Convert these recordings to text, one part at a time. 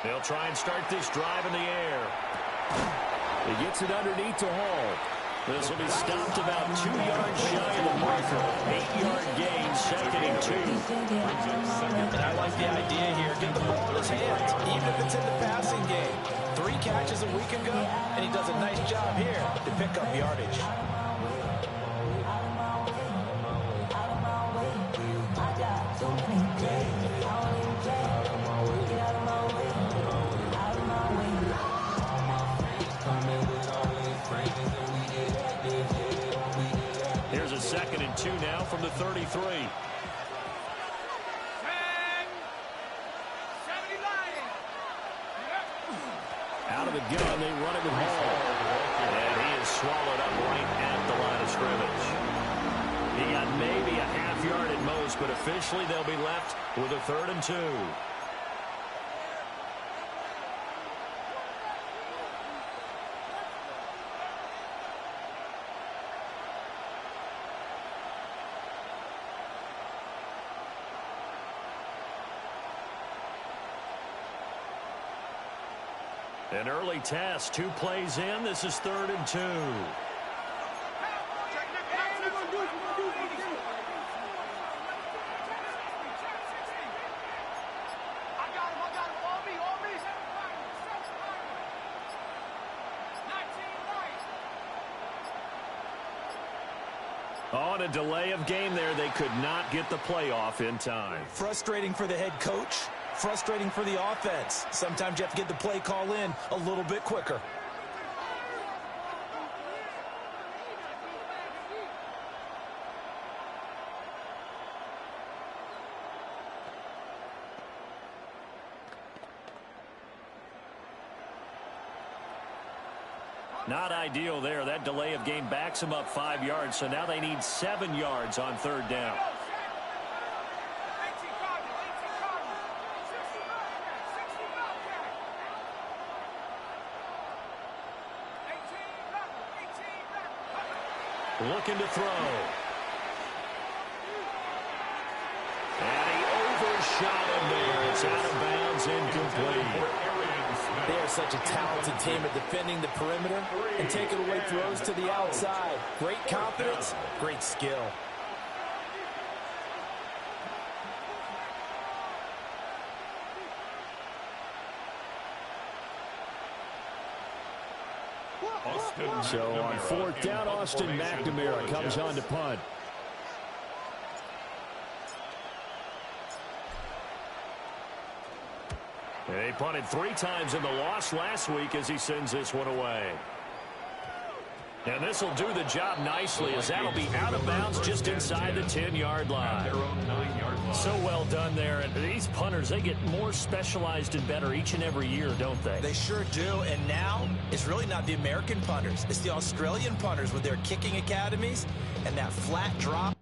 They'll try and start this drive in the air. He gets it underneath to Hall. This will be stopped about 2 yards shy of the marker. 8-yard gain, 2nd and 2. And I like the idea here. Get the ball in his hands, even if it's in the passing game. 3 catches a week ago, and he does a nice job here to pick up yardage. Here's a 2nd and 2 now from the 33. Out of the gun, they run it with Hall. And he is swallowed up right at the line of scrimmage. He got maybe a half yard at most, but officially they'll be left with a 3rd and 2. An early test, 2 plays in. This is 3rd and 2. On a delay of game there, they could not get the playoff in time. Frustrating for the head coach. Frustrating for the offense. Sometimes you have to get the play call in a little bit quicker. Not ideal there. That delay of game backs them up 5 yards, so now they need 7 yards on 3rd down. Looking to throw. And he overshot him there. It's out of bounds, incomplete. They are such a talented team at defending the perimeter and taking away throws to the outside. Great confidence, great skill. So on 4th down, Austin McNamara comes on to punt. They punted 3 times in the loss last week as he sends this one away. And this will do the job nicely as that'll be out of bounds just inside the 10-yard line. So well done there. And these punters, they get more specialized and better each and every year, don't they? They sure do. And now it's really not the American punters. It's the Australian punters with their kicking academies and that flat drop.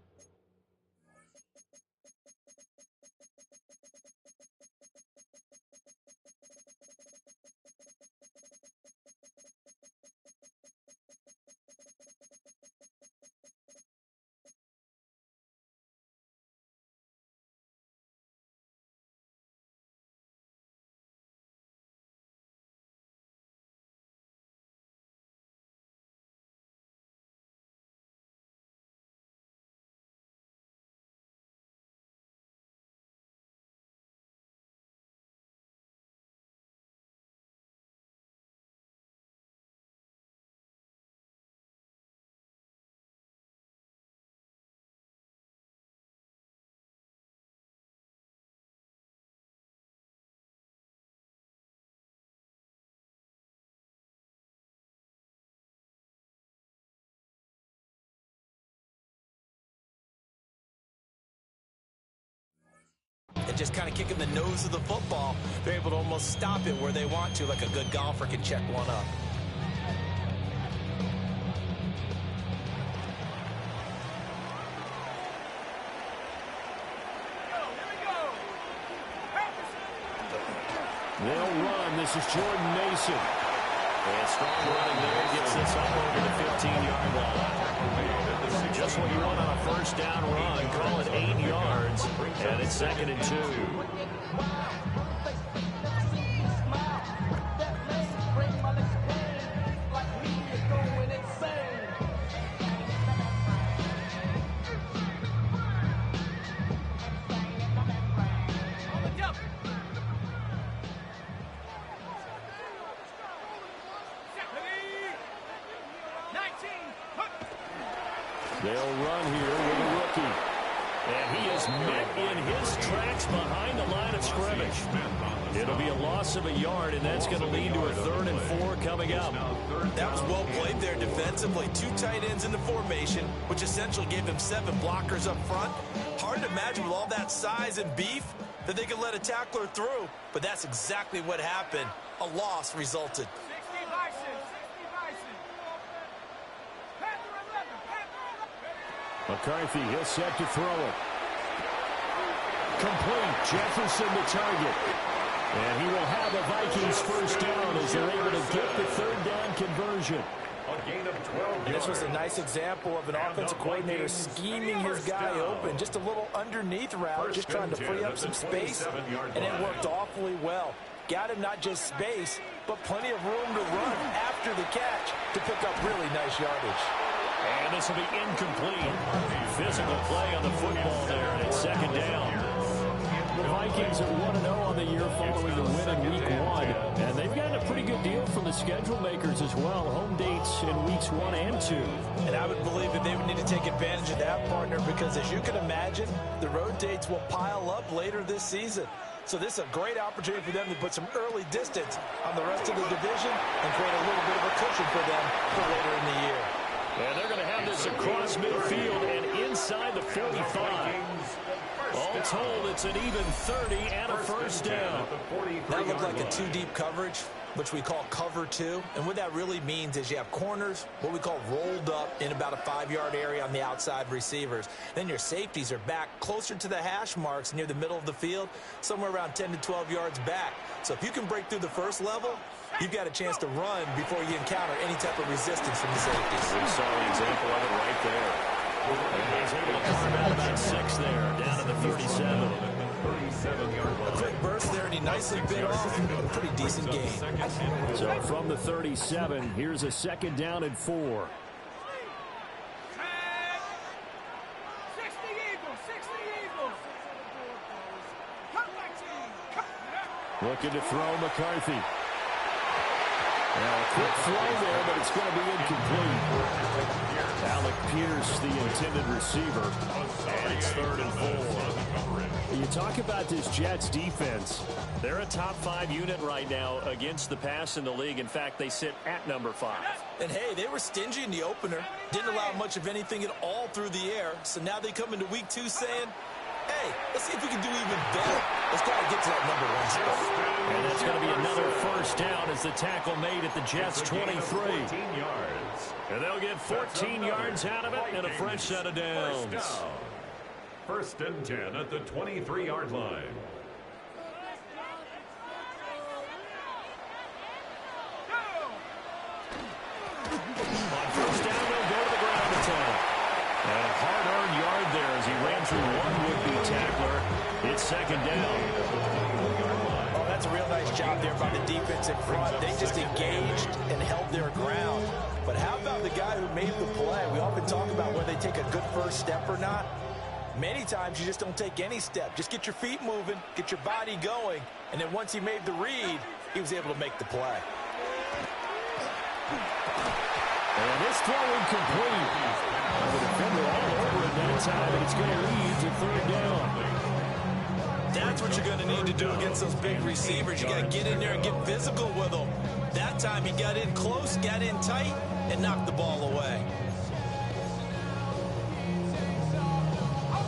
And just kind of kicking the nose of the football, they're able to almost stop it where they want to, like a good golfer can check one up. They'll run. This is Jordan Mason. And strong running there gets this all over the 15-yard line. Just what you want on a 1st down run. Call it 8 yards. And it's 2nd and 2. They'll run here with a rookie. And he is met in his tracks behind the line of scrimmage. It'll be a loss of a yard, and that's going to lead to a 3rd and 4 coming up. That was well played there defensively. 2 tight ends in the formation, which essentially gave them 7 blockers up front. Hard to imagine with all that size and beef that they could let a tackler through, but that's exactly what happened. A loss resulted. McCarthy, he'll set to throw it. Complete. Jefferson the target. And he will have a Vikings first down as they're able to get the 3rd down conversion. A gain of 12 This was a nice example of an offensive coordinator scheming his guy open. Just a little underneath route, just trying to free up some space, and it worked awfully well. Got him not just space, but plenty of room to run after the catch to pick up really nice yardage. And this will be incomplete. Physical play on the football there, and it's 2nd down. The Vikings are 1-0 on the year following the win in Week 1. And they've gotten a pretty good deal from the schedule makers as well. Home dates in Weeks 1 and 2. And I would believe that they would need to take advantage of that, partner, because as you can imagine, the road dates will pile up later this season. So this is a great opportunity for them to put some early distance on the rest of the division and create a little bit of a cushion for them for later in the year. And they're going to have this across midfield and inside the 45. All told, it's an even 30 and a first down. That looked like a 2-deep coverage, which we call cover 2. And what that really means is you have corners, what we call rolled up in about a 5-yard area on the outside receivers. Then your safeties are back closer to the hash marks near the middle of the field, somewhere around 10 to 12 yards back. So if you can break through the first level, you've got a chance to run before you encounter any type of resistance from the safeties. We saw an example of it right there. And he's able to carve out about 6 there, down to the 37. A quick burst there, and he nicely bit off a pretty decent gain. So from the 37, here's a 2nd down and 4. Looking to throw McCarthy. Now a quick throw there, but it's going to be incomplete. Alec Pierce, the intended receiver. And it's 3rd and 4. You talk about this Jets defense. They're a top 5 unit right now against the pass in the league. In fact, they sit at number 5. And hey, they were stingy in the opener. Didn't allow much of anything at all through the air. So now they come into week 2 saying, hey, let's see if we can do even better. Let's try to get to that number 1 spot. And that's going to be another first down as the tackle made at the Jets' 23. And they'll get 14 yards out of it and a fresh set of downs. 1st and 10 at the 23-yard line. On 1st down, they'll go to the ground attack. And a hard-earned yard there as he ran through one would-be tackler. It's 2nd down. Oh, that's a real nice job there by the defense in front. They just engaged and held their ground. But how about the guy who made the play? We often talk about whether they take a good first step or not. Many times you just don't take any step. Just get your feet moving, get your body going, and then once he made the read, he was able to make the play. And this throw incomplete. The defender all over it that time, and it's going to lead to 3rd down. That's what you're going to need to do against those big receivers. You got to get in there and get physical with them. That time he got in close, got in tight, and knocked the ball away.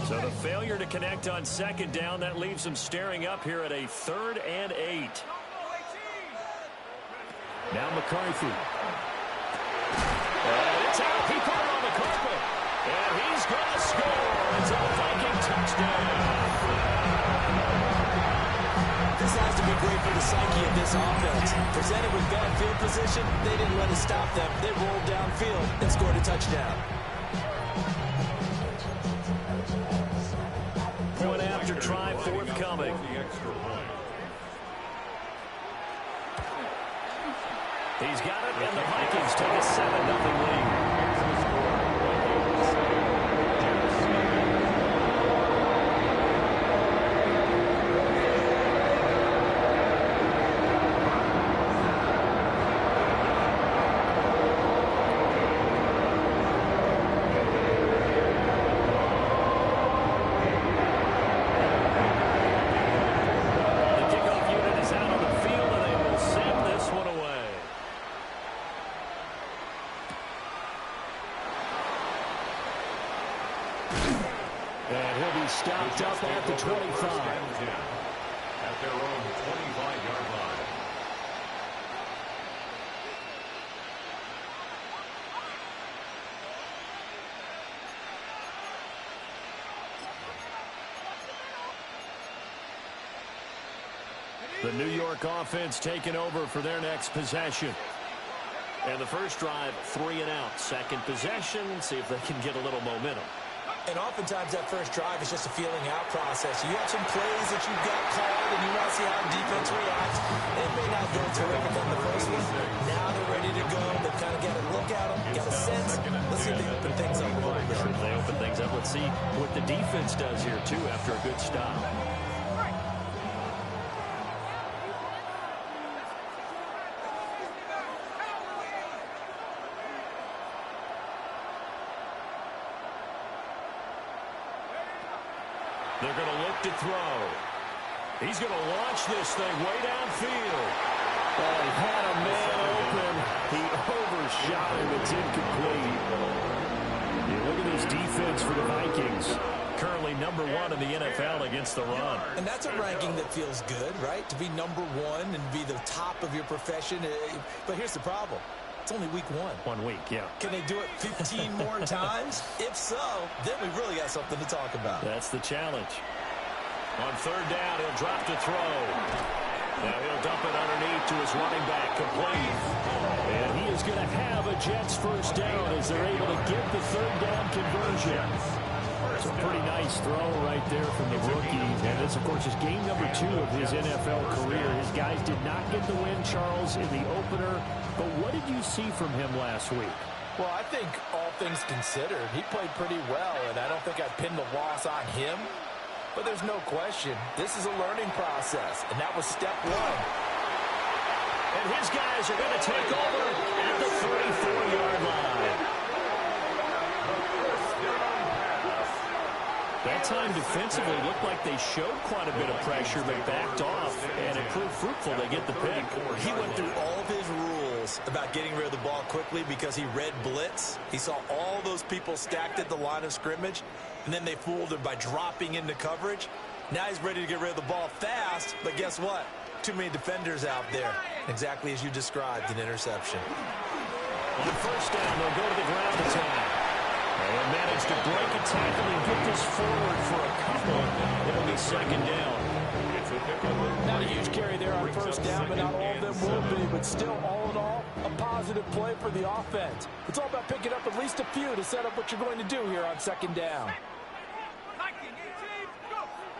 So the failure to connect on 2nd down, that leaves them staring up here at a 3rd and 8. Now McCarthy. And it's out. He put it on the carpet. And he's going to score. It's a Viking touchdown. This has to be great for the psyche of this offense. Presented with bad field position, they didn't let it stop them. They rolled downfield and scored a touchdown. Point after try forthcoming. He's got it, and the Vikings take a 7-0 lead. picked up at the 25. At their own 25-yard line. The New York offense taking over for their next possession. And the first drive, 3 and out. Second possession, see if they can get a little momentum. And oftentimes that first drive is just a feeling out process. You have some plays that you've got called, and you want to see how the defense reacts. It may not go terrific on the first one. Now they're ready to go. They've kind of got a look at them, got a sense. Let's see if they open things up a little bit. If they open things up, let's see what the defense does here, too, after a good stop. They're going to look to throw. He's going to launch this thing way downfield. Oh, he had a man open. He overshot him. It's incomplete. You look at this defense for the Vikings. Currently #1 in the NFL against the run. And that's a ranking that feels good, right? To be #1 and be the top of your profession. But here's the problem. It's only week 1. 1 week, yeah. Can they do it 15 more times? If so, then we really got something to talk about. That's the challenge. On third down, he'll drop to throw. Now he'll dump it underneath to his running back, complete. And he is going to have a Jets first down as they're able to get the third down conversion. It's a pretty nice throw right there from the rookie. And this, of course, is game #2 of his NFL career. His guys did not get the win, Charles, in the opener. But what did you see from him last week? Well, I think all things considered, he played pretty well, and I don't think I'd pin the loss on him. But there's no question, this is a learning process, and that was step 1. And his guys are going to take over at the 34-yard line. That time defensively looked like they showed quite a bit of pressure but backed off, and it proved fruitful. They get the pick. He went through all of his rules about getting rid of the ball quickly because he read blitz. He saw all those people stacked at the line of scrimmage, and then they fooled him by dropping into coverage. Now he's ready to get rid of the ball fast, but guess what? Too many defenders out there. Exactly as you described, an interception. On first down, they'll go to the ground attack. And managed to break a tackle and get this forward for a couple. It'll be second down. Not a huge carry there on first down, but not all of them will be. But still, all in all, a positive play for the offense. It's all about picking up at least a few to set up what you're going to do here on second down.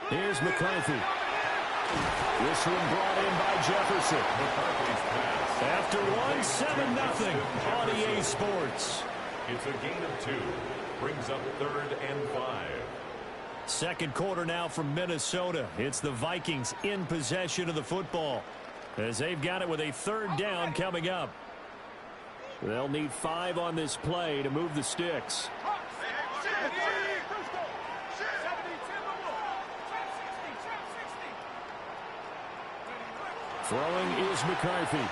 Here's McCarthy. This one brought in by Jefferson. After 1-7-0 on EA Sports. It's a gain of 2. Brings up 3rd and 5. Second quarter now from Minnesota. It's the Vikings in possession of the football as they've got it with a third down coming up. They'll need 5 on this play to move the sticks. Throwing is McCarthy.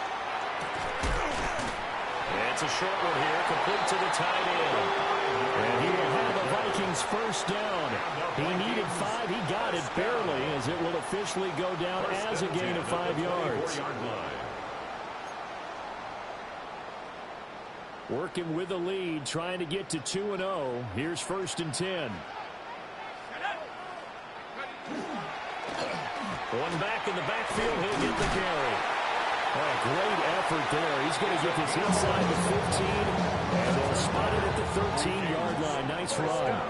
It's a short one here, complete to the tight end. And he will have the Vikings first down. He needed 5. He got it barely as it will officially go down as a gain of 5 yards. Working with the lead, trying to get to 2-0. Here's 1st and 10. One back in the backfield, he'll get the carry. Oh, great effort there. He's going to get this inside the 15, and they'll spot it at the 13-yard line. Nice run.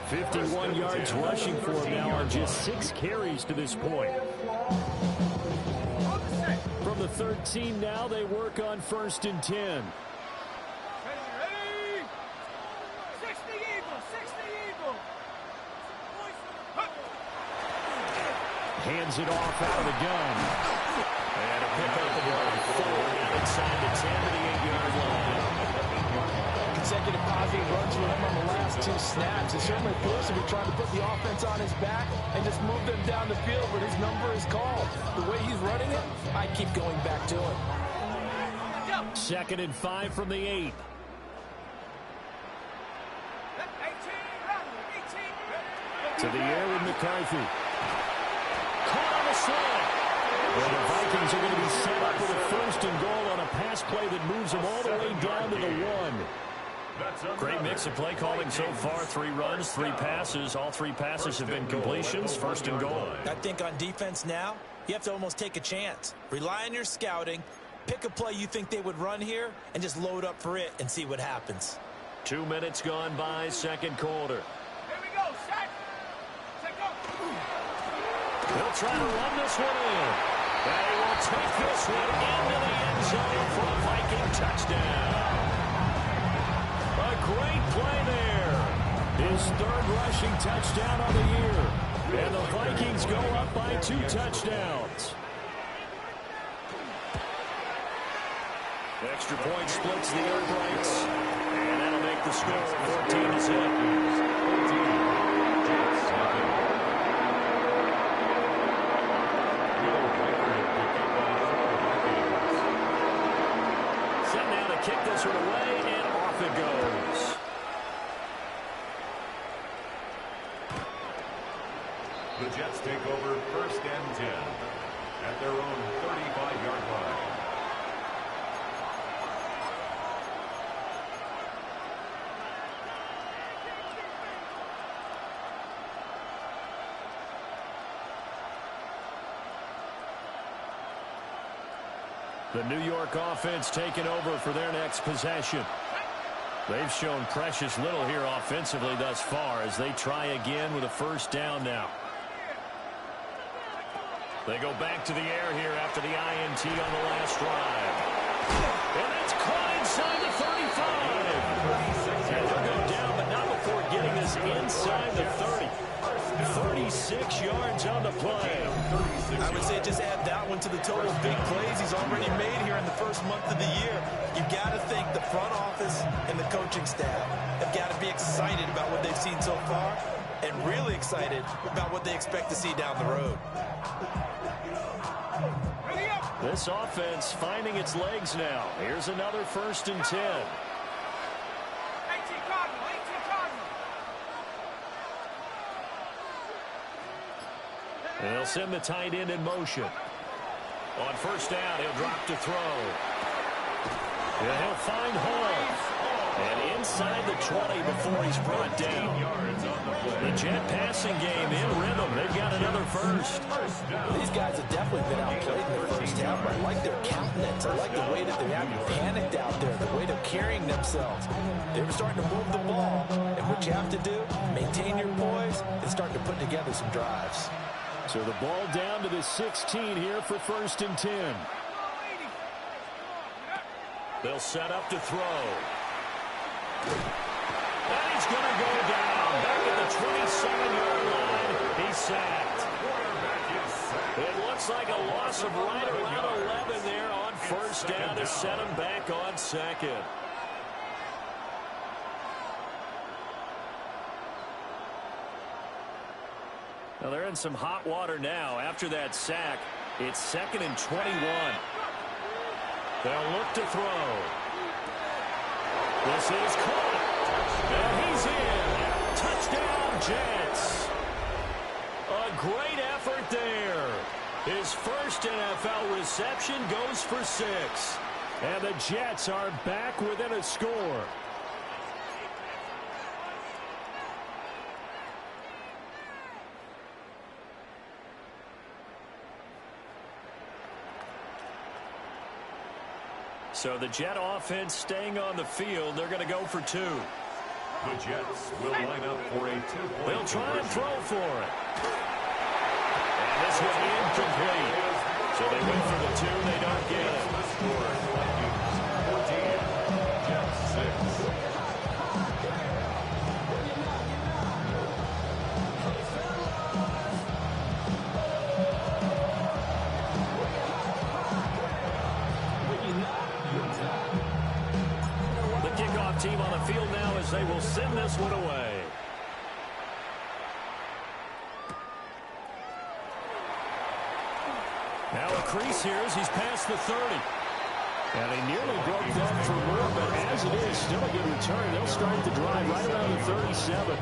51 yards rushing for him now on just 6 carries to this point. From the 13 now, they work on 1st and 10. Hands it off out of the gun. And a pickup of 4 now inside the 10 to the 8-yard line. Consecutive positive runs for him on the last 2 snaps. It certainly feels to be trying to put the offense on his back and just move them down the field, but his number is called. The way he's running it, I keep going back to him. 2nd and 5 from the 8. To the air with McCarthy. Caught on the slant. Well, the Vikings are going to be set up with a first and goal on a pass play that moves them all the way down to the 1. Great mix of play calling so far. 3 runs, 3 passes. All 3 passes have been completions. First and goal. I think on defense now, you have to almost take a chance. Rely on your scouting. Pick a play you think they would run here and just load up for it and see what happens. 2 minutes gone by, second quarter. Here we go, set. Set, go. He'll try to run this one in. And he will take this one into the end zone for a Viking touchdown. A great play there. His 3rd rushing touchdown on the year. And the Vikings go up by 2 touchdowns. Extra point splits the air brakes. And that'll make the score 14-7. Set now to kick this one away, and off it goes. The Jets take over first and 10 at their own 35-yard line. The New York offense taking over for their next possession. They've shown precious little here offensively thus far as they try again with a first down now. They go back to the air here after the INT on the last drive. And it's caught inside the 35. And they'll go down, but not before getting this inside the 30. 36 yards on the play. I would say just add that one to the total of big plays he's already made here in the first month of the year. You've got to think the front office and the coaching staff have got to be excited about what they've seen so far and really excited about what they expect to see down the road. This offense finding its legs now. Here's another first and 10. And they'll send the tight end in motion. On first down, he'll drop to throw. And he'll find Hall. And inside the 20 before he's brought down. The Jet passing game in rhythm. They've got another first. These guys have definitely been outplayed in the first half. I like their countenance. I like the way that they're having panicked out there, the way they're carrying themselves. They're starting to move the ball. And what you have to do, maintain your poise and start to put together some drives. So the ball down to the 16 here for first and 10. They'll set up to throw. And he's going to go down. Back at the 27-yard line. He's sacked. It looks like a loss of right around 11 there on first down to set him back on second. Well, they're in some hot water now. After that sack, it's 2nd and 21. They'll look to throw. This is caught. And he's in. Touchdown, Jets. A great effort there. His first NFL reception goes for 6. And the Jets are back within a score. So the Jet offense staying on the field. They're going to go for 2. The Jets will line up for a 2-point They'll try and conversion. throw for it. And this one incomplete. So they went for the 2. They don't get it. The score, Vikings 14, Jets 6. Team on the field now as they will send this one away. Now a crease here as he's past the 30. And he nearly broke down for more, but as it is, still a good return. They'll start the drive right around the 37.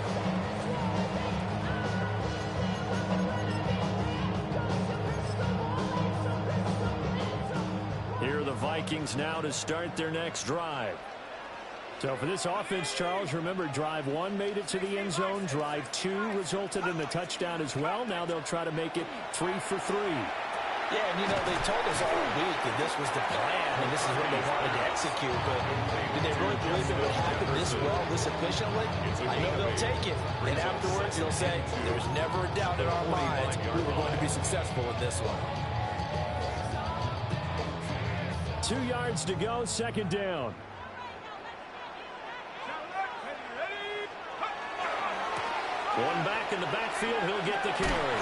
Vikings now to start their next drive. So for this offense, Charles, remember, drive 1 made it to the end zone. Drive 2 resulted in a touchdown as well. Now they'll try to make it 3 for 3. Yeah, and, you know, they told us all week that this was the plan and this is what they wanted to execute. But did they really believe it would happen this well, this efficiently? I know they'll take it. And afterwards, they'll say, there was never a doubt in our minds we were going to be successful in this one. 2 yards to go, second down. One back in the backfield, he'll get the carry.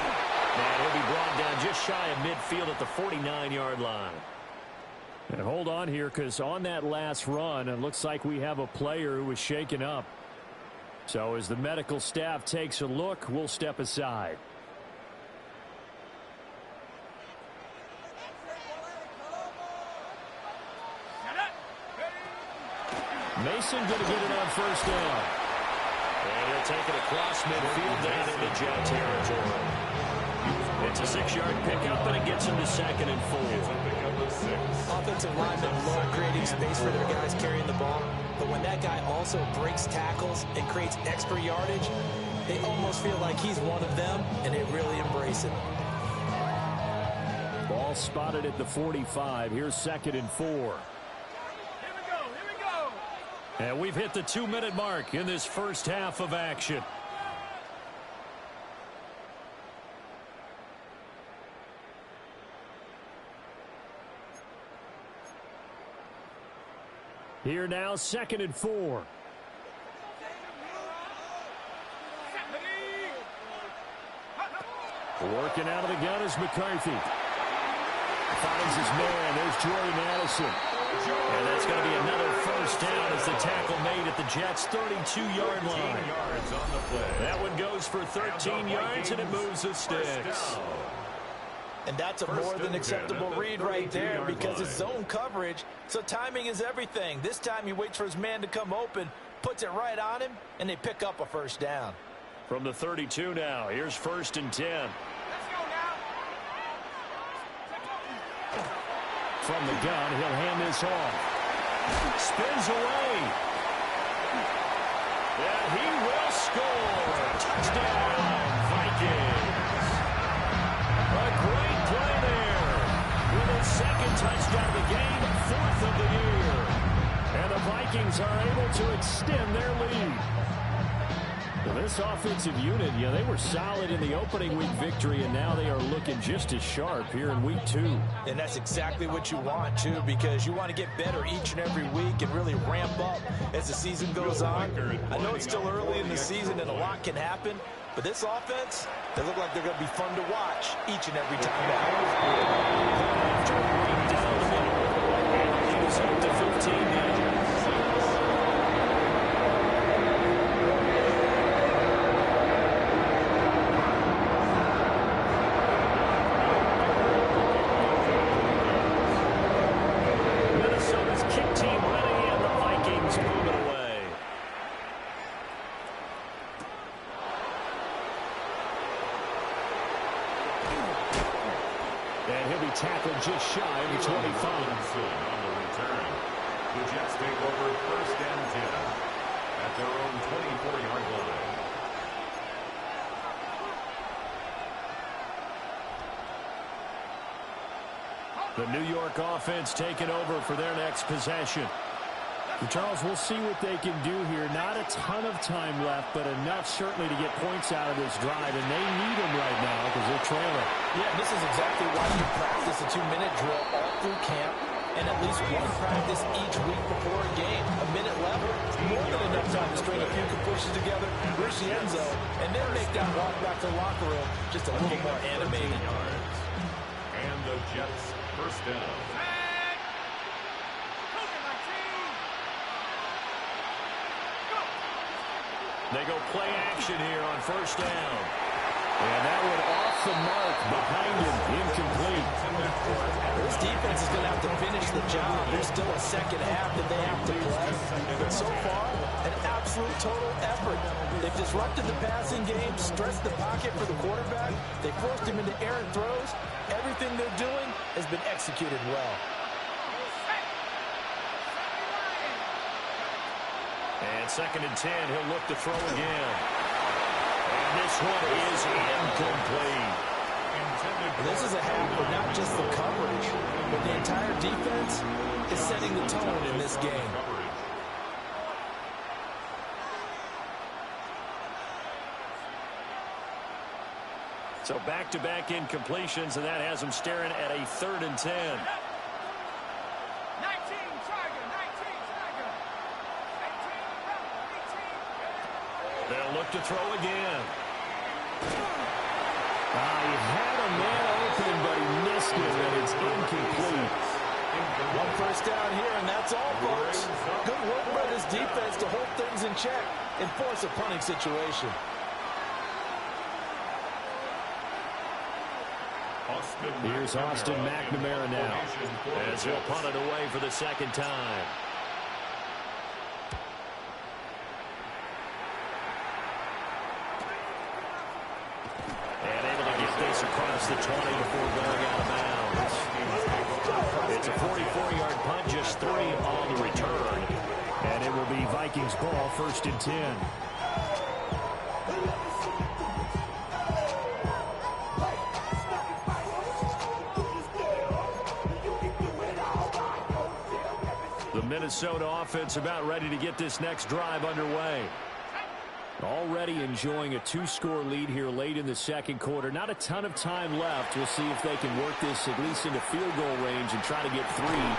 And he'll be brought down just shy of midfield at the 49-yard line. And hold on here, because on that last run, it looks like we have a player who was shaken up. So as the medical staff takes a look, we'll step aside. Mason going to get it on first down. And he'll take it across midfield down into Jet territory. It's a 6-yard pickup, and it gets him to 2nd and 4. Offensive linemen love creating space for their guys carrying the ball, but when that guy also breaks tackles and creates extra yardage, they almost feel like he's one of them, and they really embrace it. Ball spotted at the 45. Here's 2nd and 4. Here we go. And we've hit the 2-minute mark in this first half of action. Here now, 2nd and 4. Working out of the gun is McCarthy. Finds his man. There's Jordy Madison. And that's going to be another first down as the tackle made at the Jets' 32-yard line. That one goes for 13 yards, and it moves the sticks. And that's a more than acceptable read right there because it's zone coverage, so timing is everything. This time he waits for his man to come open, puts it right on him, and they pick up a first down. From the 32 now, here's 1st and 10. Let's go now. From the gun, he'll hand this off. Spins away. And he will score. Touchdown, Vikings. A great play there. With his 2nd touchdown of the game, 4th of the year. And the Vikings are able to extend their lead. Well, this offensive unit, they were solid in the opening week victory, and now they are looking just as sharp here in week 2. And that's exactly what you want, too, because you want to get better each and every week and really ramp up as the season goes on. I know it's still early in the season and a lot can happen, but this offense, they look like they're going to be fun to watch each and every time out. Down the middle, and he was up to 15 now. Tackled just shy of the 25. On the return, the Jets take over 1st and 10 at their own 24-yard line. The New York offense taking over for their next possession. And Charles, we'll see what they can do here. Not a ton of time left, but enough certainly to get points out of this drive, and they need them right now because they're trailing. Yeah, this is exactly why you practice a 2-minute drill all through camp and at least one practice each week before a game. A minute left, more than enough time to string a few completions together, reach the end zone, and then make that walk back to the locker room just a little more animated. And the Jets' first down. They go play action here on first down. And that one off the mark behind him, incomplete. This defense is going to have to finish the job. There's still a second half that they have to play. But so far, an absolute total effort. They've disrupted the passing game, stressed the pocket for the quarterback. They forced him into errant throws. Everything they're doing has been executed well. And 2nd and 10, he'll look to throw again. And this one is incomplete. This is a half where not just the coverage, but the entire defense is setting the tone in this game. So back-to-back incompletions, and that has them staring at a 3rd and 10. 19, Tiger, 19, Tiger. 18, 18. They'll look to throw again. He had a man open, but he missed it, and it's incomplete. One first down here, and that's all, folks. Good work by this defense to hold things in check and force a punting situation. Here's Austin McNamara now, as he'll punt it away for the 2nd time. And able to get this across the 20 before going out of bounds. It's a 44-yard punt, just 3 on the return. and it will be Vikings ball, 1st and 10. The Minnesota offense about ready to get this next drive underway. Already enjoying a 2-score lead here late in the 2nd quarter. Not a ton of time left. We'll see if they can work this at least into field goal range and try to get 3. And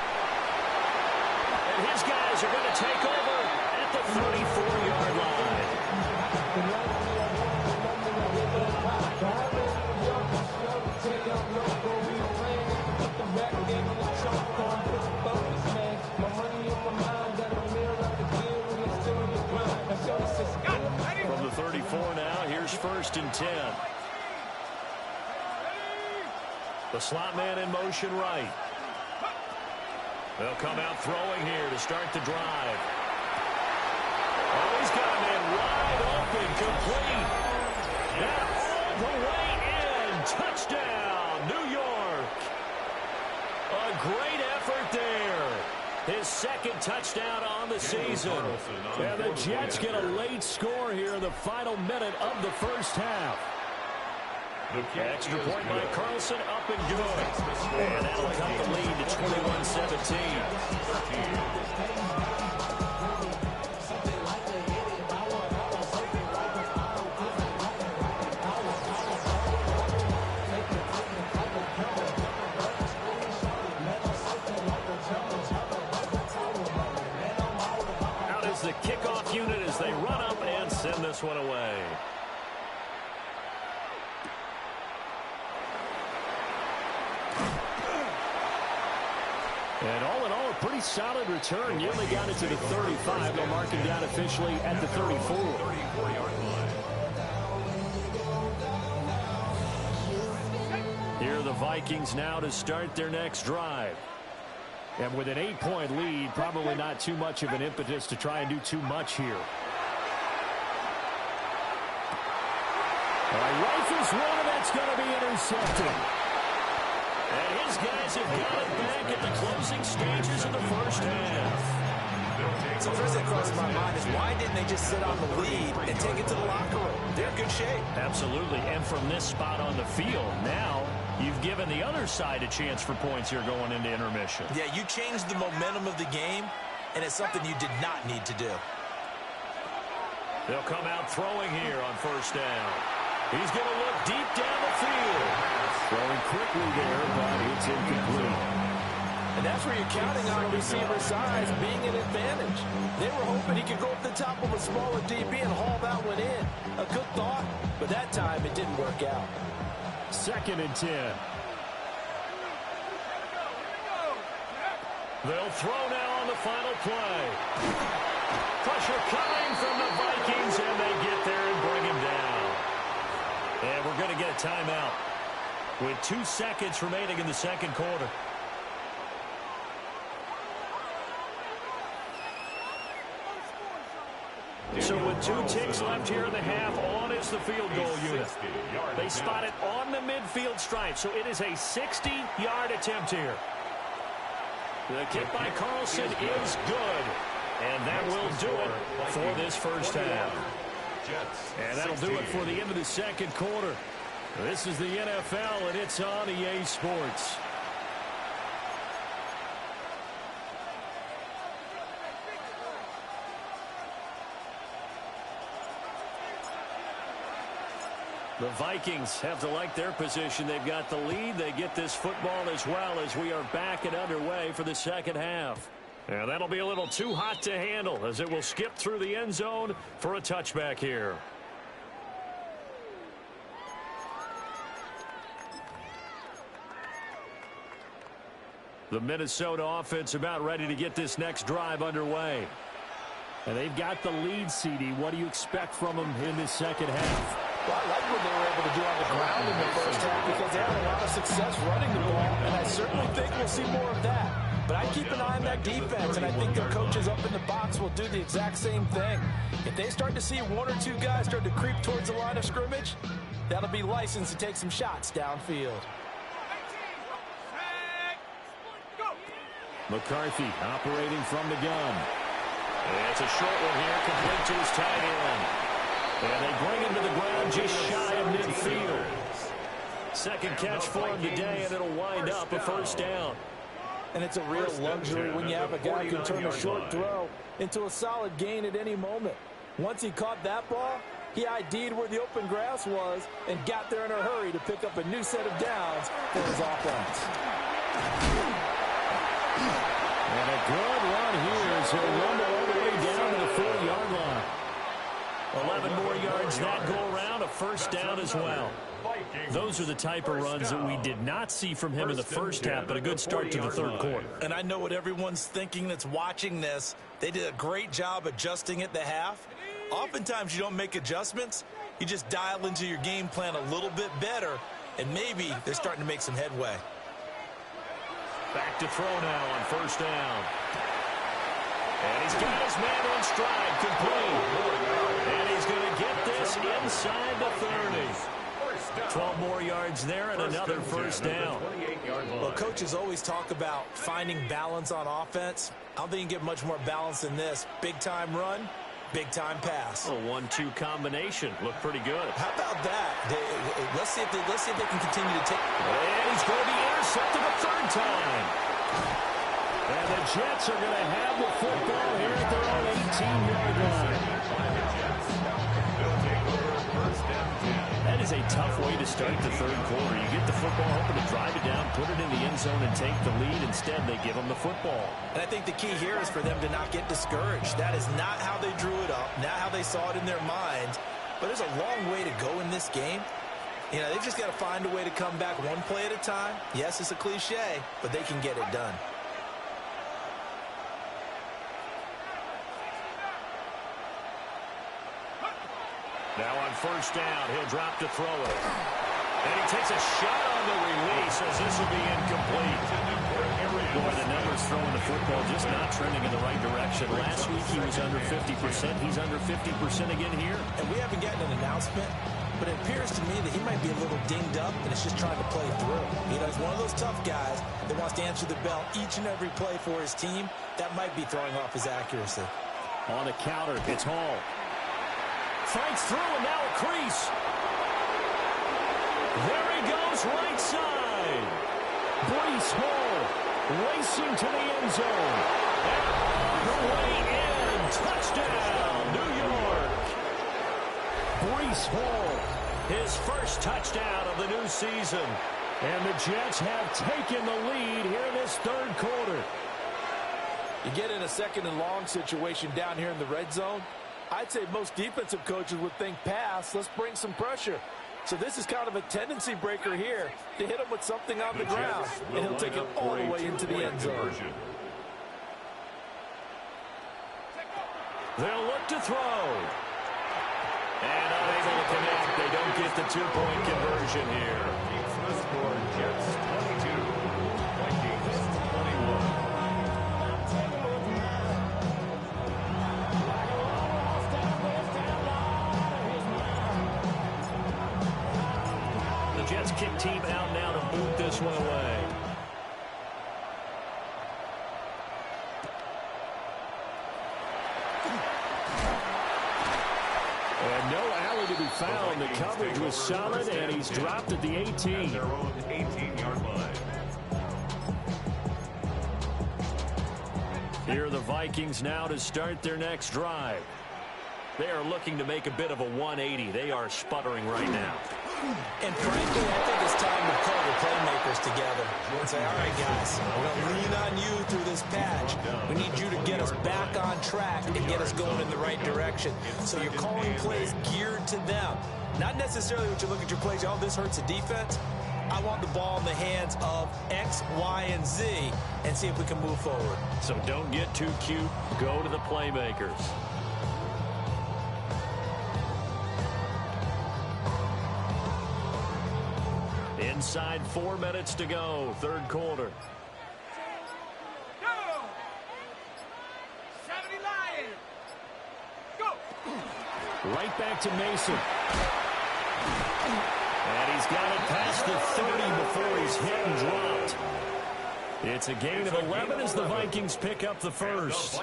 his guys are going to take over at the 34-yard line. From the 34 now, here's 1st and 10. The slot man in motion right. They'll come out throwing here to start the drive. Oh, he's got a man wide open, complete. And all the way in. Touchdown, New York. A great effort there. His 2nd touchdown on the season. And the Jets get a late score here in the final minute of the 1st half. Extra point by Carlson, up and good. And that'll cut the lead to 21-17. Out is the kickoff unit as they run up and send this one away. And all in all, a pretty solid return. Nearly got it to the 35. They'll mark him down officially at the 34. Here are the Vikings now to start their next drive. And with an 8-point lead, probably not too much of an impetus to try and do too much here. Rifles one, that's going to be intercepted. And his guys have got it back at the closing stages of the 1st half. So first that crosses my mind is why didn't they just sit on the lead and take it to the locker room? They're in good shape. Absolutely. And from this spot on the field, now you've given the other side a chance for points here going into intermission. Yeah, you changed the momentum of the game, and it's something you did not need to do. They'll come out throwing here on 1st down. He's going to look deep down the field. Throwing quickly there, but it's incomplete. And that's where you're counting on a receiver's size being an advantage. They were hoping he could go up the top of a smaller DB and haul that one in. A good thought, but that time it didn't work out. 2nd and 10. They'll throw now on the final play. Pressure coming from the Vikings, and they get there and bring him down. And we're going to get a timeout with 2 seconds remaining in the 2nd quarter. So with 2 ticks left here in the half, on is the field goal unit. They spot it on the midfield stripe, so it is a 60-yard attempt here. The kick by Carlson is good. And that will do it for this first half. And that'll do it for the end of the second quarter. This is the NFL, and it's on EA Sports. The Vikings have to like their position. They've got the lead. They get this football as well as we are back and underway for the second half. And that'll be a little too hot to handle as it will skip through the end zone for a touchback here. The Minnesota offense about ready to get this next drive underway. And they've got the lead, CD. What do you expect from them in this second half? Well, I like what they were able to do on the ground in the first half because they had a lot of success running the ball, and I certainly think we'll see more of that. But I keep an eye on that defense, and I think their coaches up in the box will do the exact same thing. If they start to see one or two guys start to creep towards the line of scrimmage, that'll be licensed to take some shots downfield. McCarthy operating from the gun. And it's a short one here, complete to his tight end. And they bring him to the ground just shy of midfield. Second catch for him today, and it'll wind up a first down. And it's a real luxury when you have a guy who can turn a short throw into a solid gain at any moment. Once he caught that ball, he ID'd where the open grass was and got there in a hurry to pick up a new set of downs for his offense. And a good run here as he'll rumble all the way down to the 4-yard line. 11 more yards that go around, a first down as well. Those are the type of runs that we did not see from him in the first half, but a good start to the third quarter. And I know what everyone's thinking that's watching this. They did a great job adjusting at the half. Oftentimes you don't make adjustments. You just dial into your game plan a little bit better, and maybe they're starting to make some headway. Back to throw now on first down. And he's got his man on stride, complete. And he's going to get this inside the 30. 12 more yards there and another first down. Well, coaches always talk about finding balance on offense. I don't think you can get much more balance than this. Big-time run, big-time pass. A 1-2 combination. Looked pretty good. How about that? Let's see if they can continue to take. And he's going to be intercepted a third time. And the Jets are going to have the football here at their own 18-yard line. That is a tough way to start the third quarter. You get the football, hoping to drive it down, put it in the end zone, and take the lead. Instead, they give them the football. And I think the key here is for them to not get discouraged. That is not how they drew it up, not how they saw it in their minds. But there's a long way to go in this game. You know, they've just got to find a way to come back one play at a time. Yes, it's a cliche, but they can get it done. Now on first down, he'll drop to throw it. And he takes a shot on the release as this will be incomplete. Boy, the numbers throwing the football just not trending in the right direction. Last week he was under 50%. He's under 50% again here. And we haven't gotten an announcement, but it appears to me that he might be a little dinged up and it's just trying to play through. You know, he's one of those tough guys that wants to answer the bell each and every play for his team. That might be throwing off his accuracy. On the counter, it's Hall. Fights through and now a crease. There he goes, right side. Breece Hall racing to the end zone. And all the way in. Touchdown, New York. Breece Hall, his first touchdown of the new season. And the Jets have taken the lead here in this third quarter. You get in a second and long situation down here in the red zone. I'd say most defensive coaches would think pass, let's bring some pressure. So this is kind of a tendency breaker here to hit him with something on the ground, and he'll take it all the way into the end zone. They'll look to throw. And unable to connect. They don't get the two-point conversion here. Keeps the score, Jets 22, Vikings 21. Jets kick team out now to boot this one away. found. The coverage was solid, and he's dropped at the 18. Their own 18-yard line. Here are the Vikings now to start their next drive. They are looking to make a bit of a 180. They are sputtering right now. And frankly, I think it's time to pull the playmakers together and say, all right, guys, we're going to lean on you through this patch. We need you to get us back on track and get us going in the right direction. So you're calling plays geared to them. Not necessarily what you look at your plays, oh, this hurts the defense. I want the ball in the hands of X, Y, and Z and see if we can move forward. So don't get too cute. Go to the playmakers. Inside 4 minutes to go, third quarter. Go! 70 Lions! Go! Right back to Mason. And he's got it past the 30 before he's hit and dropped. It's a gain of 11 as the Vikings pick up the first.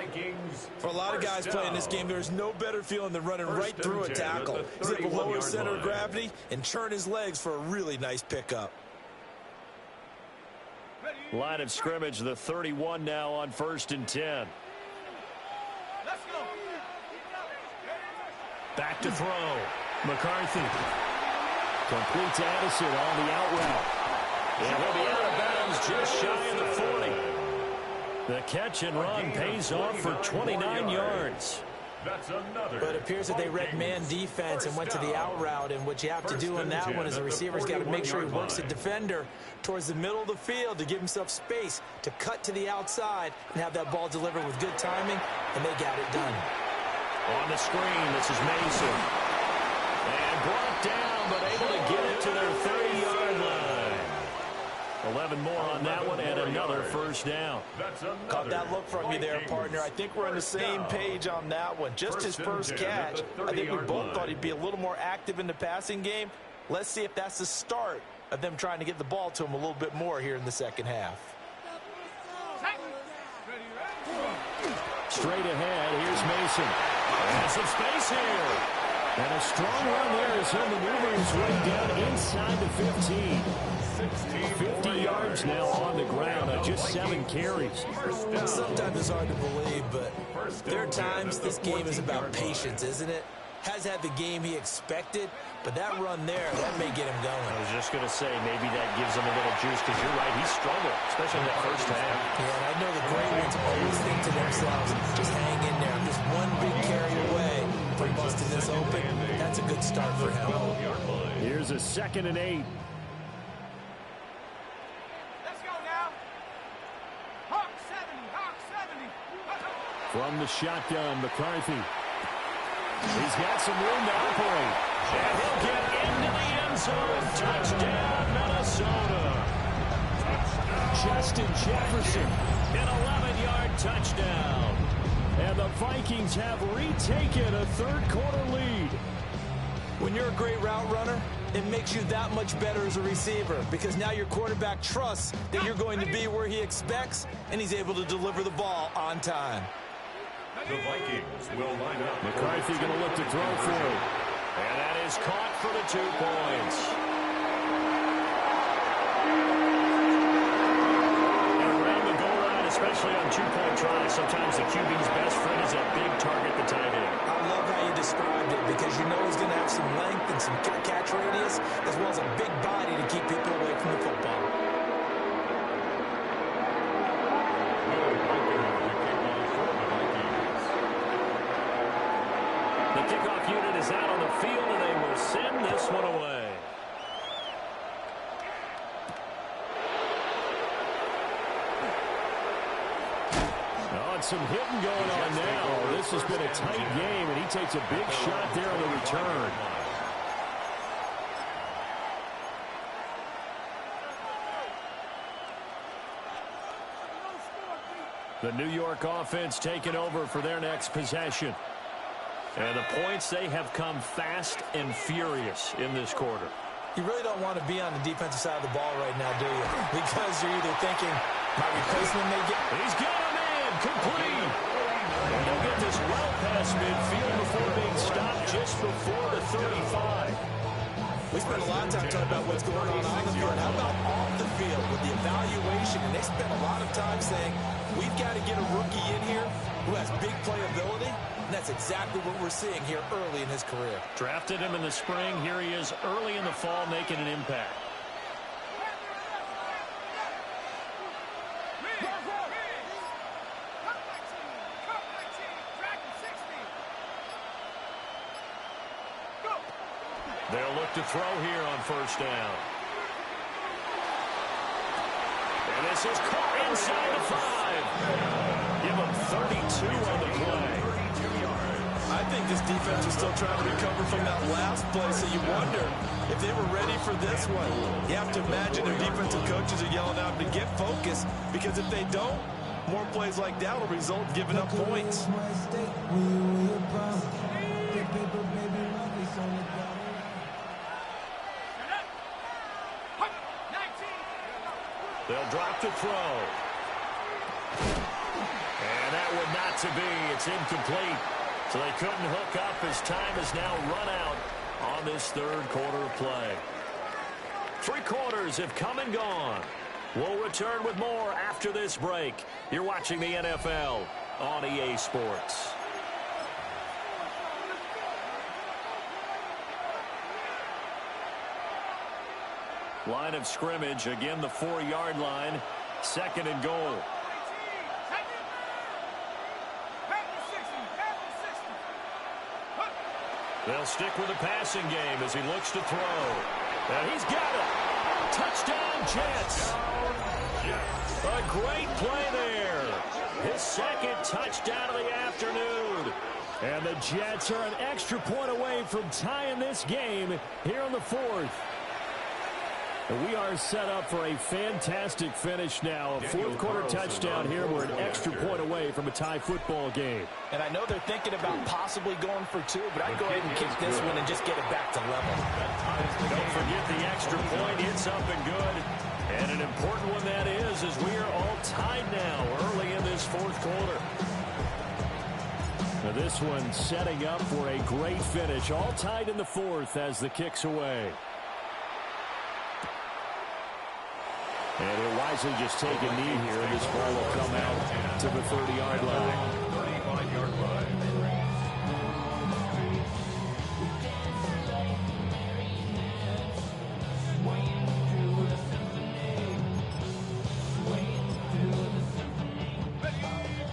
For a lot of guys playing this game, there's no better feeling than running right through a tackle. He's able to lower center of gravity and churn his legs for a really nice pickup. Line of scrimmage, the 31 now on 1st and 10. Let's go! Back to throw. McCarthy. Complete to Addison on the out route. And he'll be out of bounds just shy of the 40. The catch and run pays off for 29 yards. But it appears that they read man defense and went to the out route, and what you have to do on that one is the receiver's got to make sure he works the defender towards the middle of the field to give himself space to cut to the outside and have that ball delivered with good timing, and they got it done. On the screen, this is Mason. And brought down, but able to get it to their 30-yard line. 11 more on that one, and another first down. Caught that look from you there, partner. I think we're on the same page on that one. Just his first catch. I think we both thought he'd be a little more active in the passing game. Let's see if that's the start of them trying to get the ball to him a little bit more here in the second half. Straight ahead, here's Mason. And some space here. And a strong run there as he'll maneuver his way down inside the 15. 50 yards now on the ground on just 7 carries. Sometimes it's hard to believe, but there are times this game is about patience, isn't it? Has had the game he expected, but that run there, that may get him going. I was just going to say, maybe that gives him a little juice, because you're right, he struggled, especially in that first half. Yeah, and I know the great ones always think to themselves, just hang in there. I'm just one big carry away from busting this open. That's a good start for him. Here's a 2nd and 8. Let's go now! Hawk 70! Hawk 70! From the shotgun, McCarthy. He's got some room to operate. And he'll get into the end zone. Touchdown, Minnesota. Justin Jefferson. An 11-yard touchdown. And the Vikings have retaken a third-quarter lead. When you're a great route runner, it makes you that much better as a receiver, because now your quarterback trusts that you're going to be where he expects, and he's able to deliver the ball on time. The Vikings will line up. McCarthy going to look to throw for it. And that is caught for the 2 points. And around the goal line, especially on 2-point tries, sometimes the QB's best friend is that big target, the tight end. I love how you described it, because you know he's going to have some length and some catch radius, as well as a big body to keep people away from the football. The kickoff unit is out on the field, and they will send this one away. Oh, and some hitting going on now. This has been a tight game, and he takes a big shot there on the return. The New York offense taking over for their next possession. And the points, they have come fast and furious in this quarter. You really don't want to be on the defensive side of the ball right now, do you? Because you're either thinking, my replacement may get... He's got him in, complete. And they'll get this well past midfield before being stopped just before the 35. We spent a lot of time talking about what's going on the field. How about off the field with the evaluation? And they spent a lot of time saying, we've got to get a rookie in here who has big playability. And that's exactly what we're seeing here early in his career. Drafted him in the spring. Here he is early in the fall making an impact. They'll look to throw here on first down. And this is caught inside the 5. Give him 32 on the play. I think this defense is still trying to recover from that last play, so you wonder if they were ready for this one. You have to imagine their defensive coaches are yelling out to get focused, because if they don't, more plays like that will result in giving up points. They'll drop to throw. And that would not to be. It's incomplete. So they couldn't hook up as time has now run out on this third quarter of play. 3 quarters have come and gone. We'll return with more after this break. You're watching the NFL on EA Sports. Line of scrimmage, again the 4-yard line. 2nd and goal. They'll stick with the passing game as he looks to throw. And he's got it. Touchdown, Jets. A great play there. His 2nd touchdown of the afternoon. And the Jets are an extra point away from tying this game here in the 4th. And we are set up for a fantastic finish now. A 4th quarter touchdown here. We're an extra point away from a tie football game. And I know they're thinking about possibly going for 2, but I'd go ahead and kick this one and just get it back to level. Don't forget the extra point. It's up and good. And an important one that is, as we are all tied now early in this 4th quarter. Now this one setting up for a great finish. All tied in the 4th as the kick's away. And he'll wisely just take a knee here, and this ball will come out to the 30-yard line. 35-yard line.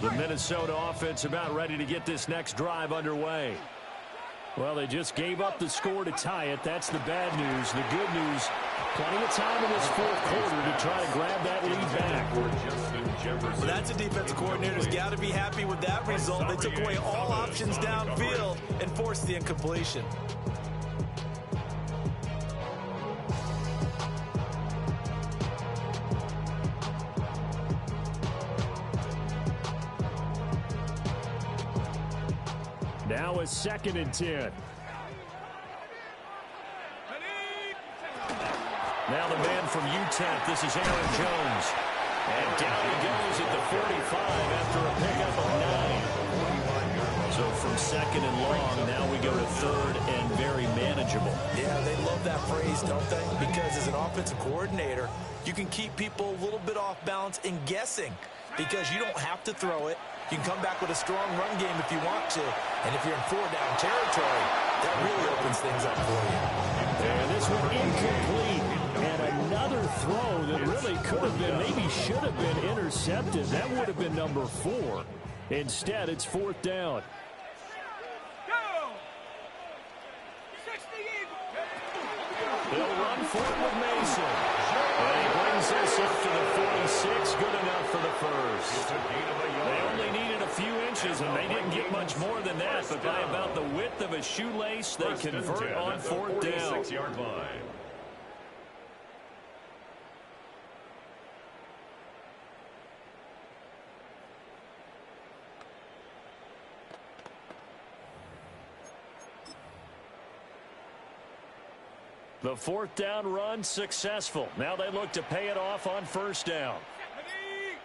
The Minnesota offense about ready to get this next drive underway. Well, they just gave up the score to tie it. That's the bad news. The good news, plenty of time in this 4th quarter to try to grab that lead back. Well, that's a defensive coordinator's got to be happy with that result. They took away all options downfield and forced the incompletion. Now a 2nd and 10. Now the man from UTEP, this is Aaron Jones. And down he goes at the 45 after a pickup of 9. So from 2nd and long, now we go to 3rd and very manageable. Yeah, they love that phrase, don't they? Because as an offensive coordinator, you can keep people a little bit off balance and guessing, because you don't have to throw it. You can come back with a strong run game if you want to. And if you're in 4-down territory, that really opens things up for you. And this one incomplete. And another throw that really could have been, maybe should have been intercepted. That would have been number 4. Instead, it's 4th down. They'll run for it with Mason. And he brings this up to the 46. Good enough for the first. They only needed a few inches, and they didn't get much more than that. But by about the width of a shoelace, they convert on 4th down. 46-yard line. The 4th down run successful. Now they look to pay it off on 1st down. Ready?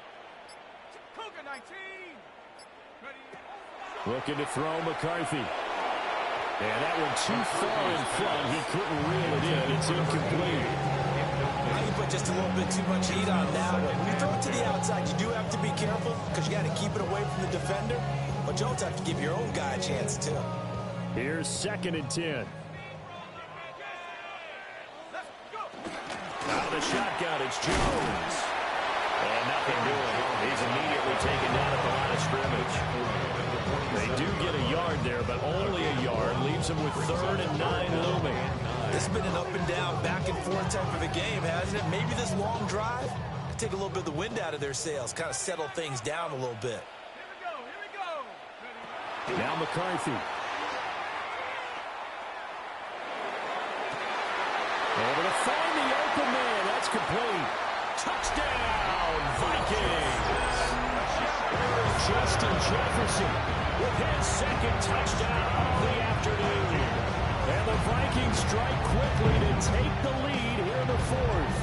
Cougar 19. Ready? Looking to throw McCarthy. And that one too far in front. He couldn't reel it in. It's incomplete. I think put just a little bit too much heat on that one. When you throw it to the outside, you do have to be careful because you got to keep it away from the defender. But you also have to give your own guy a chance, too. Here's 2nd and 10. Out of the shotgun, it's Jones. And nothing doing. He's immediately taken down at the line of scrimmage. They do get a yard there, but only a yard. Leaves them with 3rd and 9 looming. This has been an up and down, back and forth type of a game, hasn't it? Maybe this long drive could take a little bit of the wind out of their sails, kind of settle things down a little bit. Here we go. Now McCarthy. Able to find the open man. That's complete. Touchdown, Vikings. Justin Jefferson with his 2nd touchdown of the afternoon. And the Vikings strike quickly to take the lead here in the 4th.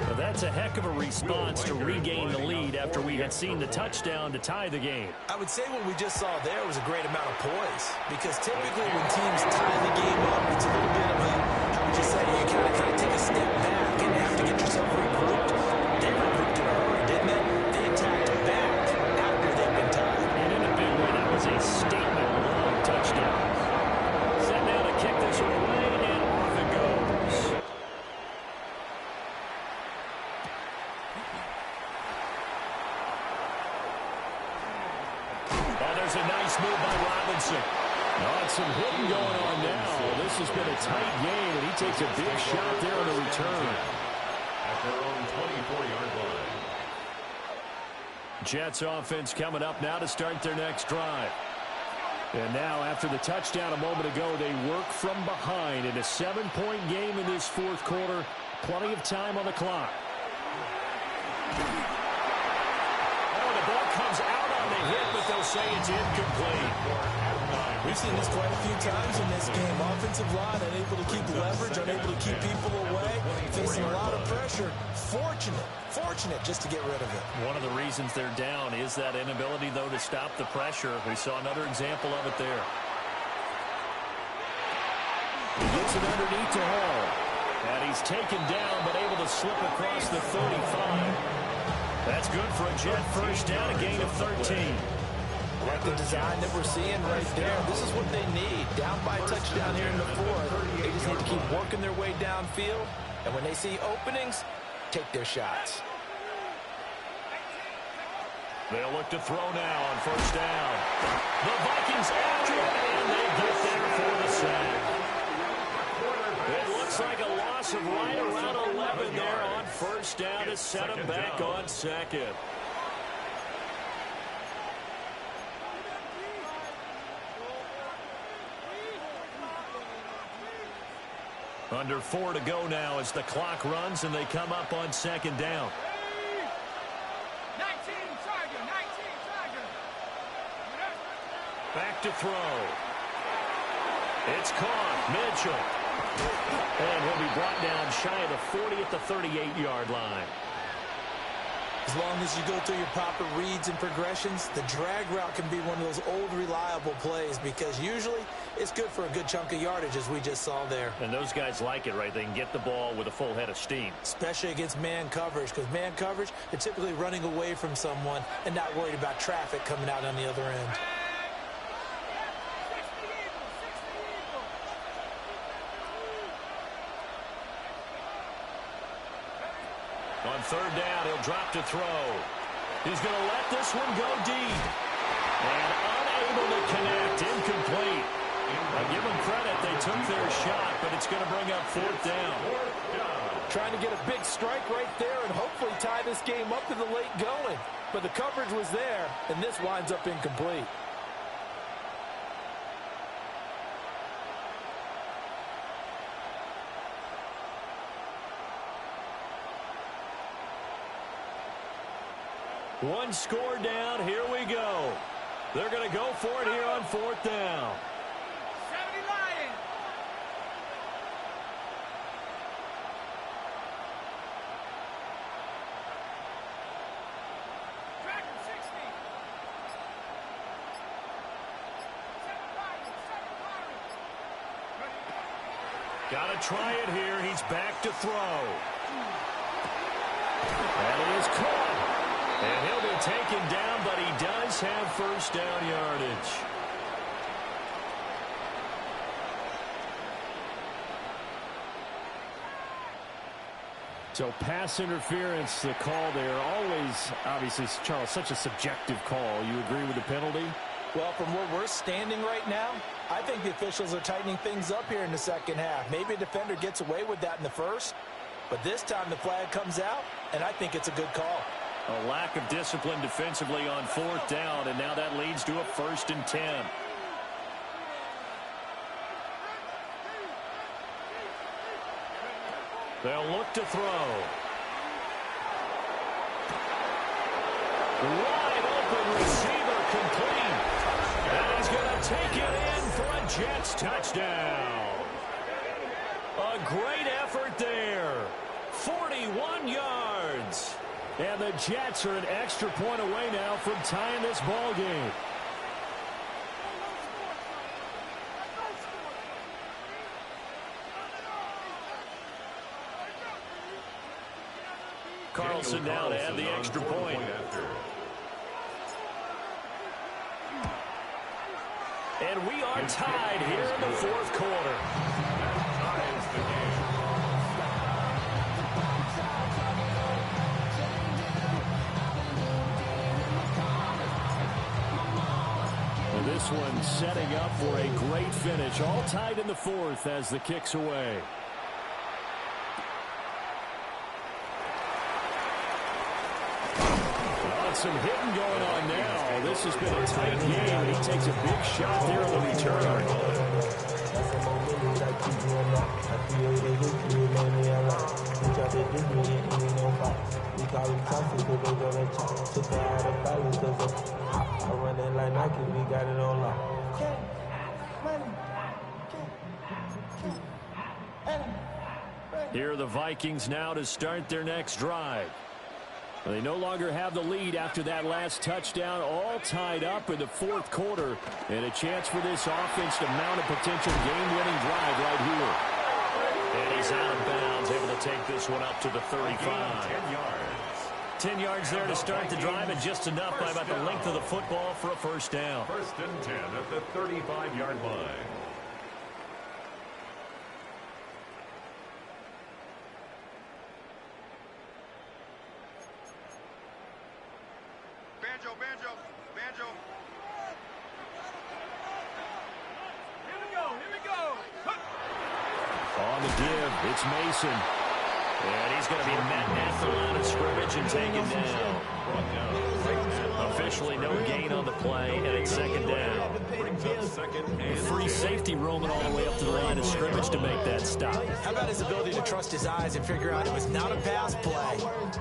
Well, that's a heck of a response to regain the lead after we had seen the touchdown to tie the game. I would say what we just saw there was a great amount of poise, because typically when teams tie the game up, it's a little bit of a, how would you say, you kind of take a step back and have to get yourself regrouped. They regrouped in a hurry, didn't they? They attacked back after they've been tied. And in a big way, that was a statement long touchdown. Set now to kick this one away, and off it goes. Oh, there's a nice move by Robinson. Oh, some hitting going on now. This has been a tight game, and he takes a big shot there on the return. At their own 24-yard line. Jets offense coming up now to start their next drive. And now, after the touchdown a moment ago, they work from behind in a 7-point game in this 4th quarter. Plenty of time on the clock. Oh, the ball comes out on the hit, but they'll say it's incomplete. We've seen this quite a few times in this game. Offensive line unable to keep leverage, unable to keep people away, facing a lot of pressure. Fortunate just to get rid of it. One of the reasons they're down is that inability, though, to stop the pressure. We saw another example of it there. He gets it underneath to Hall. And he's taken down, but able to slip across the 35. That's good for a Jet first down, a gain of 13. Like the design that we're seeing right there. This is what they need. Down by a touchdown here in the 4th. They just need to keep working their way downfield. And when they see openings, take their shots. They'll look to throw now on first down. The Vikings after it, and they get there for the sack. It looks like a loss of right around 11 there on first down to set them back on 2nd. Under 4 to go now as the clock runs and they come up on 2nd down. 19, Tiger, 19, Tiger. Back to throw. It's caught. Mitchell. And he'll be brought down shy of the 40 at the 38-yard line. As long as you go through your proper reads and progressions, the drag route can be one of those old reliable plays because usually it's good for a good chunk of yardage, as we just saw there. And those guys like it, right? They can get the ball with a full head of steam. Especially against man coverage, because man coverage, they're typically running away from someone and not worried about traffic coming out on the other end. On third down, he'll drop to throw. He's going to let this one go deep. And unable to connect, incomplete. I give them credit, they took their shot, but it's going to bring up 4th down. Trying to get a big strike right there and hopefully tie this game up in the late going. But the coverage was there, and this winds up incomplete. One score down, here we go. They're going to go for it here on 4th down. 70 Lions. Dragon 60. Got to try it here. He's back to throw. That is caught. And he'll be taken down, but he does have first down yardage. So pass interference, the call there. Always, obviously, Charles, such a subjective call. You agree with the penalty? Well, from where we're standing right now, I think the officials are tightening things up here in the second half. Maybe a defender gets away with that in the first, but this time the flag comes out, and I think it's a good call. A lack of discipline defensively on fourth down, and now that leads to a 1st and 10. They'll look to throw. Wide open receiver complete. And he's going to take it in for a Jets touchdown. A great effort there. 41 yards. And the Jets are an extra point away now from tying this ball game. Carlson now to add the extra point. And we are tied here in the fourth quarter. And this one setting up for a great finish. All tied in the fourth as the kick's away. Some hitting going on now. This has been a tight game, and he takes a big shot there on the return. Here are the Vikings now to start their next drive. They no longer have the lead after that last touchdown, all tied up in the fourth quarter, and a chance for this offense to mount a potential game-winning drive right here. And he's out of bounds, able to take this one up to the 35. 10 yards there to start the drive, and just enough by about the length of the football for a first down. 1st and 10 at the 35-yard line. Banjo. Here we go. On the give, it's Mason. And he's going to be met at the line of scrimmage and taken down. Officially no gain on the play, and it's second down. Free safety roaming all the way up to the line of scrimmage to make that stop. How about his ability to trust his eyes and figure out it was not a pass play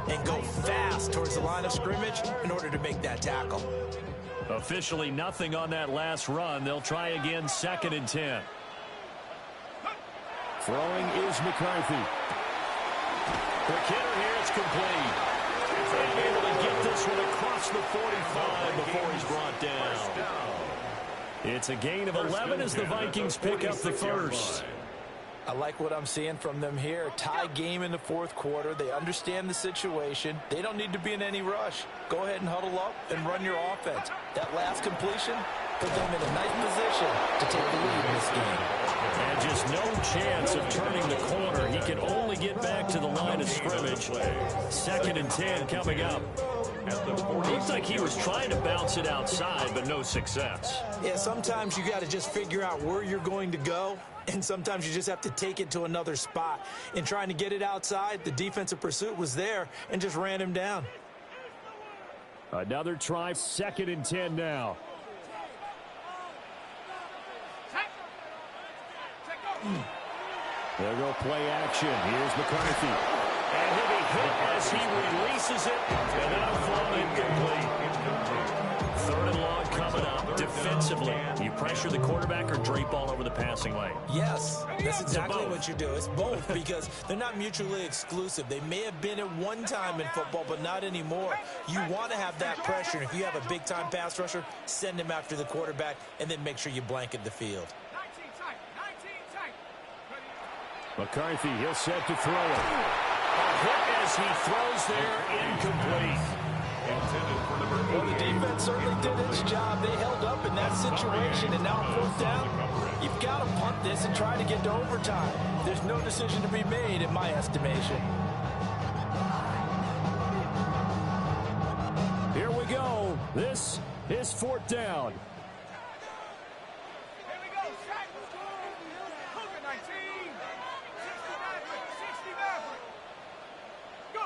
and go fast towards the line of scrimmage in order to make that tackle. Officially nothing on that last run. They'll try again, 2nd and 10. Throwing is McCarthy. The kidder here is complete. And able to get this one across the 45 before he's brought down. It's a gain of 11 as the Vikings pick up the first. I like what I'm seeing from them here. Tie game in the fourth quarter. They understand the situation. They don't need to be in any rush. Go ahead and huddle up and run your offense. That last completion put them in a nice position to take the lead in this game. And just no chance of turning the corner. He can only get back to the line of scrimmage. 2nd and 10 coming up. Looks like he was trying to bounce it outside, but no success. Yeah, sometimes you got to just figure out where you're going to go, and sometimes you just have to take it to another spot. In trying to get it outside, the defensive pursuit was there and just ran him down. Another try, 2nd and 10 now. There go play action. Here's McCarthy. And he'll be hit as he releases it. And that'll fall incomplete. 3rd and long coming up. Defensively, you pressure the quarterback or drape all over the passing lane? Yes, that's exactly what you do. It's both because they're not mutually exclusive. They may have been at one time in football, but not anymore. You want to have that pressure. And if you have a big-time pass rusher, send him after the quarterback and then make sure you blanket the field. McCarthy, he'll set to throw it. A hit as he throws there, incomplete. Well, the defense certainly did its job. They held up in that situation, and now on fourth down, you've got to punt this and try to get to overtime. There's no decision to be made in my estimation. Here we go. This is fourth down. Here we go, Shaq. Cougar 19. 60 Maverick. 60 Maverick. Go.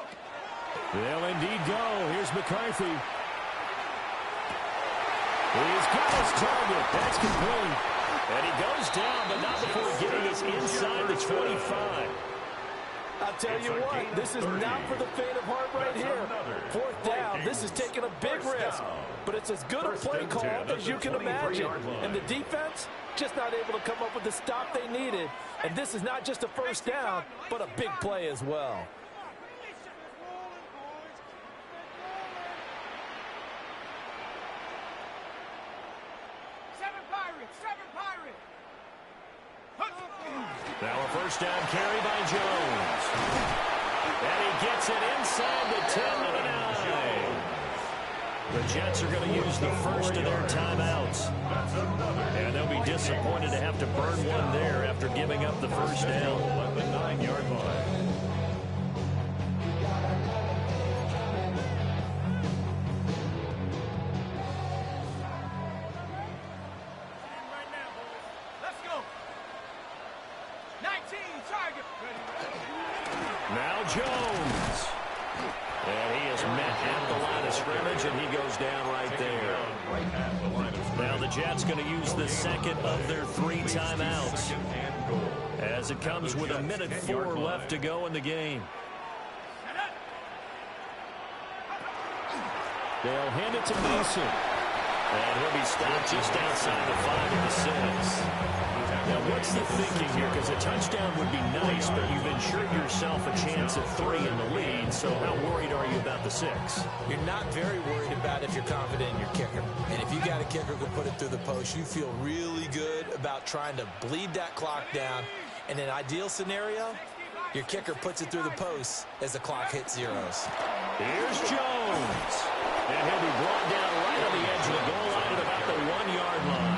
They'll indeed go. Here's McCarthy. He's got his target. That's complete. And he goes down, but not before getting us inside the 25. I'll tell you what, this is not for the faint of heart right here. Fourth down, this is taking a big risk. But it's as good a play call as you can imagine. And the defense, just not able to come up with the stop they needed. And this is not just a first down, but a big play as well. Now a first down carry by Jones. And he gets it inside the 10 to the 9. The Jets are going to use the first of their timeouts. And they'll be disappointed to have to burn one there after giving up the first down. At the 9-yard line. Now Jones. And he is met at the line of scrimmage, and he goes down right there. Now the Jets going to use the second of their 3 timeouts, as it comes with 1:04 left to go in the game. They'll hand it to Mason. And he'll be stopped just outside the 5 of the 6. Now, what's the thinking here? Because a touchdown would be nice, but you've ensured yourself a chance at 3 in the lead, so how worried are you about the 6? You're not very worried about if you're confident in your kicker. And if you got a kicker who can put it through the post, you feel really good about trying to bleed that clock down. In an ideal scenario, your kicker puts it through the post as the clock hits zeros. Here's Jones. And he'll be brought down right on the edge of the goal line at about the 1-yard line.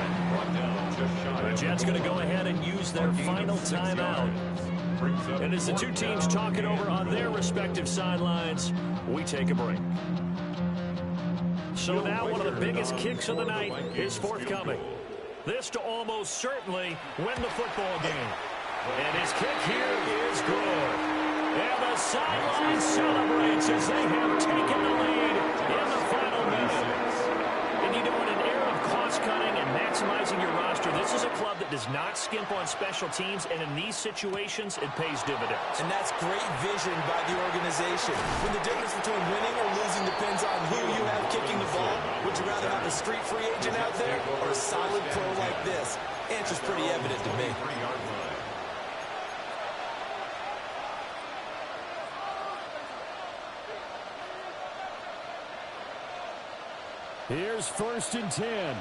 The Jets going to go ahead and use their final timeout. And as the two teams talking over on their respective sidelines, we take a break. So now one of the biggest kicks of the night is forthcoming. This to almost certainly win the football game. And his kick here is good. And the sideline celebrates as they have taken the lead in the final minute. And you know, in an era of cost-cutting and maximizing your roster, this is a club that does not skimp on special teams, and in these situations, it pays dividends. And that's great vision by the organization. When the difference between winning or losing depends on who you have kicking the ball, would you rather have a street free agent out there or a solid pro like this? Answer's pretty evident to me. Here's 1st and 10.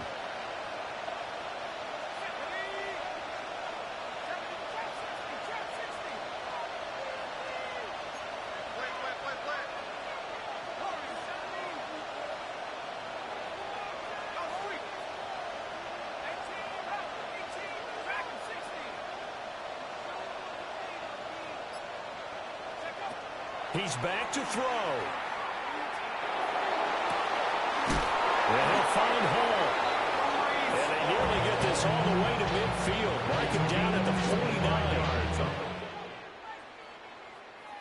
He's back to throw. And he'll find Hall. And they nearly get this all the way to midfield. Mark him down at the 49.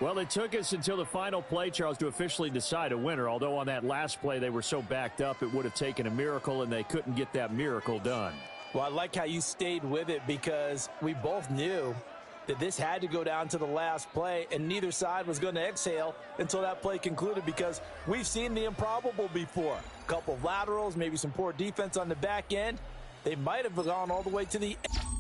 Well, it took us until the final play, Charles, to officially decide a winner. Although on that last play they were so backed up, it would have taken a miracle, and they couldn't get that miracle done. Well, I like how you stayed with it, because we both knew that this had to go down to the last play, and neither side was going to exhale until that play concluded, because we've seen the improbable before. A couple of laterals, maybe some poor defense on the back end. They might have gone all the way to the end.